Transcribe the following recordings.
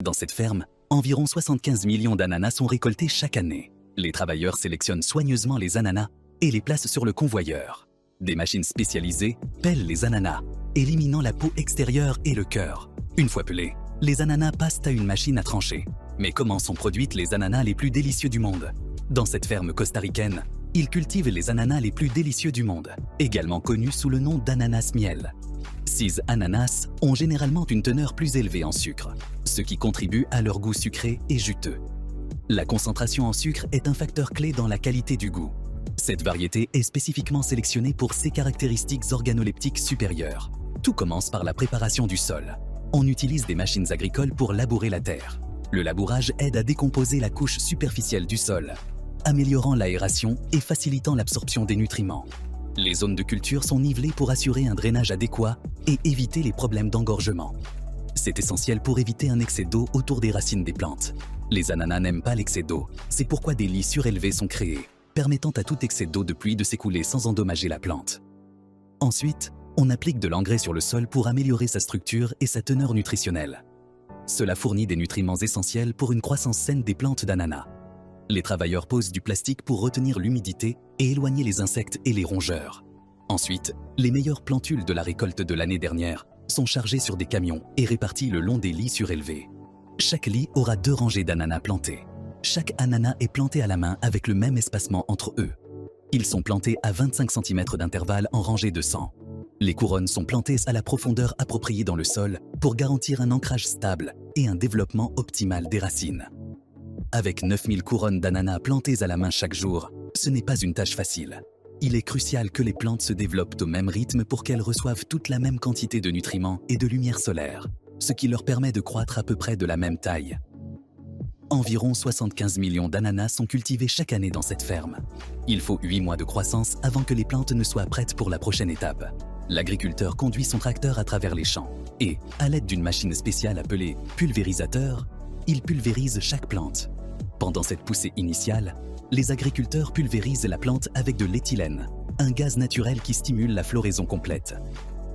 Dans cette ferme, environ 75 millions d'ananas sont récoltés chaque année. Les travailleurs sélectionnent soigneusement les ananas et les placent sur le convoyeur. Des machines spécialisées pèlent les ananas, éliminant la peau extérieure et le cœur. Une fois pelés, les ananas passent à une machine à trancher. Mais comment sont produites les ananas les plus délicieux du monde? Dans cette ferme costaricaine, ils cultivent les ananas les plus délicieux du monde, également connus sous le nom d'ananas miel. 6 ananas ont généralement une teneur plus élevée en sucre, ce qui contribue à leur goût sucré et juteux. La concentration en sucre est un facteur clé dans la qualité du goût. Cette variété est spécifiquement sélectionnée pour ses caractéristiques organoleptiques supérieures. Tout commence par la préparation du sol. On utilise des machines agricoles pour labourer la terre. Le labourage aide à décomposer la couche superficielle du sol, améliorant l'aération et facilitant l'absorption des nutriments. Les zones de culture sont nivelées pour assurer un drainage adéquat et éviter les problèmes d'engorgement. C'est essentiel pour éviter un excès d'eau autour des racines des plantes. Les ananas n'aiment pas l'excès d'eau, c'est pourquoi des lits surélevés sont créés, permettant à tout excès d'eau de pluie de s'écouler sans endommager la plante. Ensuite, on applique de l'engrais sur le sol pour améliorer sa structure et sa teneur nutritionnelle. Cela fournit des nutriments essentiels pour une croissance saine des plantes d'ananas. Les travailleurs posent du plastique pour retenir l'humidité et éloigner les insectes et les rongeurs. Ensuite, les meilleures plantules de la récolte de l'année dernière sont chargées sur des camions et réparties le long des lits surélevés. Chaque lit aura 2 rangées d'ananas plantés. Chaque ananas est planté à la main avec le même espacement entre eux. Ils sont plantés à 25 cm d'intervalle en rangées de 100. Les couronnes sont plantées à la profondeur appropriée dans le sol pour garantir un ancrage stable et un développement optimal des racines. Avec 9000 couronnes d'ananas plantées à la main chaque jour, ce n'est pas une tâche facile. Il est crucial que les plantes se développent au même rythme pour qu'elles reçoivent toute la même quantité de nutriments et de lumière solaire, ce qui leur permet de croître à peu près de la même taille. Environ 75 millions d'ananas sont cultivés chaque année dans cette ferme. Il faut 8 mois de croissance avant que les plantes ne soient prêtes pour la prochaine étape. L'agriculteur conduit son tracteur à travers les champs et, à l'aide d'une machine spéciale appelée pulvérisateur, il pulvérise chaque plante. Pendant cette poussée initiale, les agriculteurs pulvérisent la plante avec de l'éthylène, un gaz naturel qui stimule la floraison complète.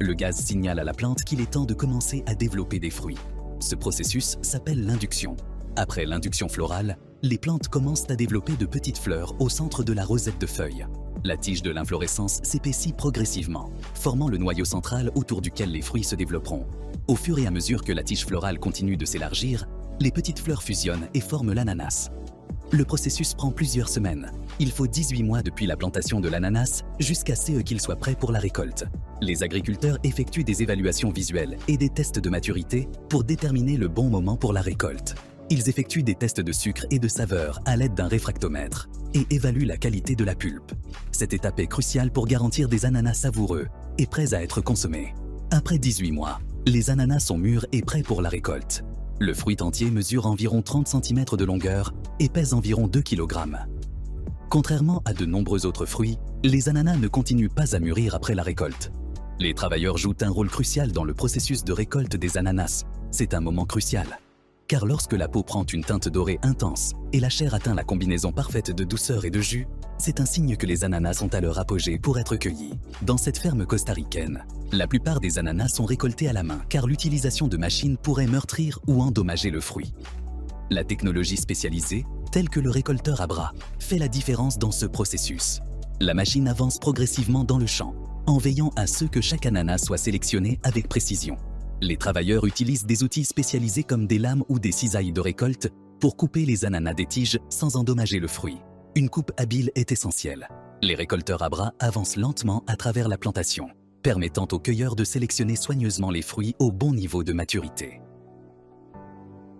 Le gaz signale à la plante qu'il est temps de commencer à développer des fruits. Ce processus s'appelle l'induction. Après l'induction florale, les plantes commencent à développer de petites fleurs au centre de la rosette de feuilles. La tige de l'inflorescence s'épaissit progressivement, formant le noyau central autour duquel les fruits se développeront. Au fur et à mesure que la tige florale continue de s'élargir, les petites fleurs fusionnent et forment l'ananas. Le processus prend plusieurs semaines. Il faut 18 mois depuis la plantation de l'ananas jusqu'à ce qu'il soit prêt pour la récolte. Les agriculteurs effectuent des évaluations visuelles et des tests de maturité pour déterminer le bon moment pour la récolte. Ils effectuent des tests de sucre et de saveur à l'aide d'un réfractomètre et évaluent la qualité de la pulpe. Cette étape est cruciale pour garantir des ananas savoureux et prêts à être consommés. Après 18 mois, les ananas sont mûrs et prêts pour la récolte. Le fruit entier mesure environ 30 cm de longueur et pèse environ 2 kg. Contrairement à de nombreux autres fruits, les ananas ne continuent pas à mûrir après la récolte. Les travailleurs jouent un rôle crucial dans le processus de récolte des ananas. C'est un moment crucial. Car lorsque la peau prend une teinte dorée intense et la chair atteint la combinaison parfaite de douceur et de jus, c'est un signe que les ananas sont à leur apogée pour être cueillis. Dans cette ferme costaricaine, la plupart des ananas sont récoltés à la main car l'utilisation de machines pourrait meurtrir ou endommager le fruit. La technologie spécialisée, telle que le récolteur à bras, fait la différence dans ce processus. La machine avance progressivement dans le champ, en veillant à ce que chaque ananas soit sélectionné avec précision. Les travailleurs utilisent des outils spécialisés comme des lames ou des cisailles de récolte pour couper les ananas des tiges sans endommager le fruit. Une coupe habile est essentielle. Les récolteurs à bras avancent lentement à travers la plantation, permettant aux cueilleurs de sélectionner soigneusement les fruits au bon niveau de maturité.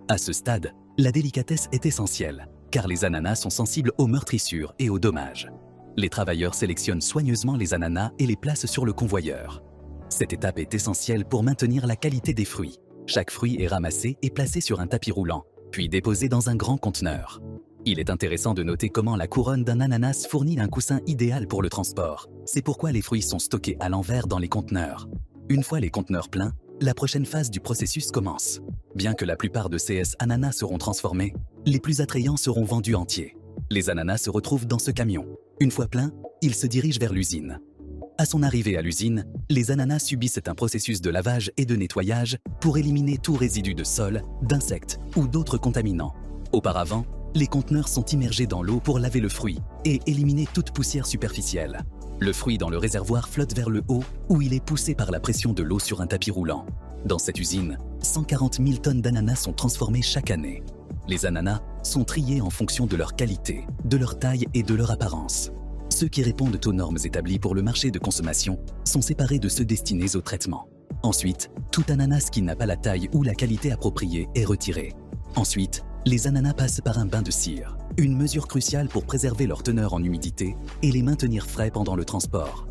À ce stade, la délicatesse est essentielle, car les ananas sont sensibles aux meurtrissures et aux dommages. Les travailleurs sélectionnent soigneusement les ananas et les placent sur le convoyeur. Cette étape est essentielle pour maintenir la qualité des fruits. Chaque fruit est ramassé et placé sur un tapis roulant, puis déposé dans un grand conteneur. Il est intéressant de noter comment la couronne d'un ananas fournit un coussin idéal pour le transport. C'est pourquoi les fruits sont stockés à l'envers dans les conteneurs. Une fois les conteneurs pleins, la prochaine phase du processus commence. Bien que la plupart de ces ananas seront transformés, les plus attrayants seront vendus entiers. Les ananas se retrouvent dans ce camion. Une fois pleins, ils se dirigent vers l'usine. À son arrivée à l'usine, les ananas subissent un processus de lavage et de nettoyage pour éliminer tout résidu de sol, d'insectes ou d'autres contaminants. Auparavant, les conteneurs sont immergés dans l'eau pour laver le fruit et éliminer toute poussière superficielle. Le fruit dans le réservoir flotte vers le haut où il est poussé par la pression de l'eau sur un tapis roulant. Dans cette usine, 140 000 tonnes d'ananas sont transformées chaque année. Les ananas sont triés en fonction de leur qualité, de leur taille et de leur apparence. Ceux qui répondent aux normes établies pour le marché de consommation sont séparés de ceux destinés au traitement. Ensuite, tout ananas qui n'a pas la taille ou la qualité appropriée est retiré. Ensuite, les ananas passent par un bain de cire, une mesure cruciale pour préserver leur teneur en humidité et les maintenir frais pendant le transport.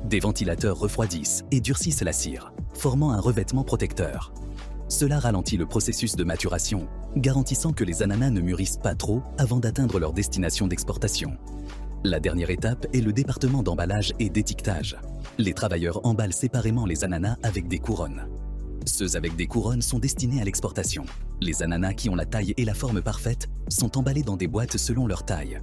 Des ventilateurs refroidissent et durcissent la cire, formant un revêtement protecteur. Cela ralentit le processus de maturation, garantissant que les ananas ne mûrissent pas trop avant d'atteindre leur destination d'exportation. La dernière étape est le département d'emballage et d'étiquetage. Les travailleurs emballent séparément les ananas avec des couronnes. Ceux avec des couronnes sont destinés à l'exportation. Les ananas qui ont la taille et la forme parfaite sont emballés dans des boîtes selon leur taille.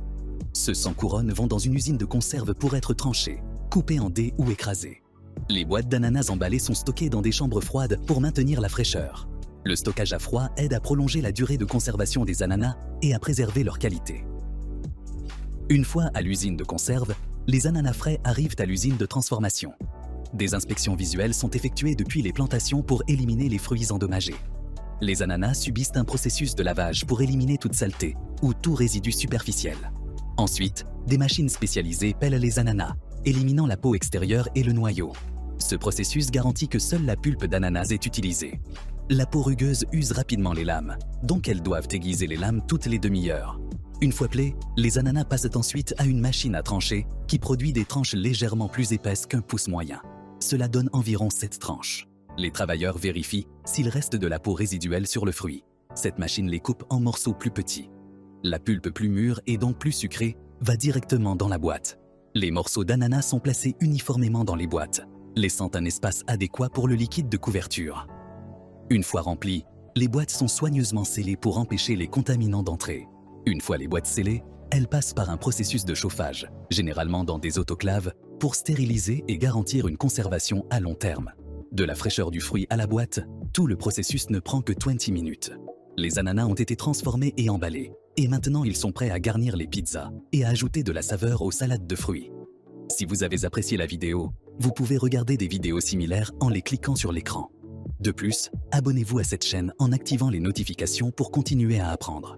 Ceux sans couronne vont dans une usine de conserve pour être tranchés, coupés en dés ou écrasés. Les boîtes d'ananas emballées sont stockées dans des chambres froides pour maintenir la fraîcheur. Le stockage à froid aide à prolonger la durée de conservation des ananas et à préserver leur qualité. Une fois à l'usine de conserve, les ananas frais arrivent à l'usine de transformation. Des inspections visuelles sont effectuées depuis les plantations pour éliminer les fruits endommagés. Les ananas subissent un processus de lavage pour éliminer toute saleté ou tout résidu superficiel. Ensuite, des machines spécialisées pèlent les ananas, éliminant la peau extérieure et le noyau. Ce processus garantit que seule la pulpe d'ananas est utilisée. La peau rugueuse use rapidement les lames, donc elles doivent aiguiser les lames toutes les demi-heures. Une fois pelés, les ananas passent ensuite à une machine à trancher qui produit des tranches légèrement plus épaisses qu'un pouce moyen. Cela donne environ 7 tranches. Les travailleurs vérifient s'il reste de la peau résiduelle sur le fruit. Cette machine les coupe en morceaux plus petits. La pulpe plus mûre et donc plus sucrée va directement dans la boîte. Les morceaux d'ananas sont placés uniformément dans les boîtes, laissant un espace adéquat pour le liquide de couverture. Une fois remplies, les boîtes sont soigneusement scellées pour empêcher les contaminants d'entrer. Une fois les boîtes scellées, elles passent par un processus de chauffage, généralement dans des autoclaves, pour stériliser et garantir une conservation à long terme. De la fraîcheur du fruit à la boîte, tout le processus ne prend que 20 minutes. Les ananas ont été transformés et emballés, et maintenant ils sont prêts à garnir les pizzas et à ajouter de la saveur aux salades de fruits. Si vous avez apprécié la vidéo, vous pouvez regarder des vidéos similaires en les cliquant sur l'écran. De plus, abonnez-vous à cette chaîne en activant les notifications pour continuer à apprendre.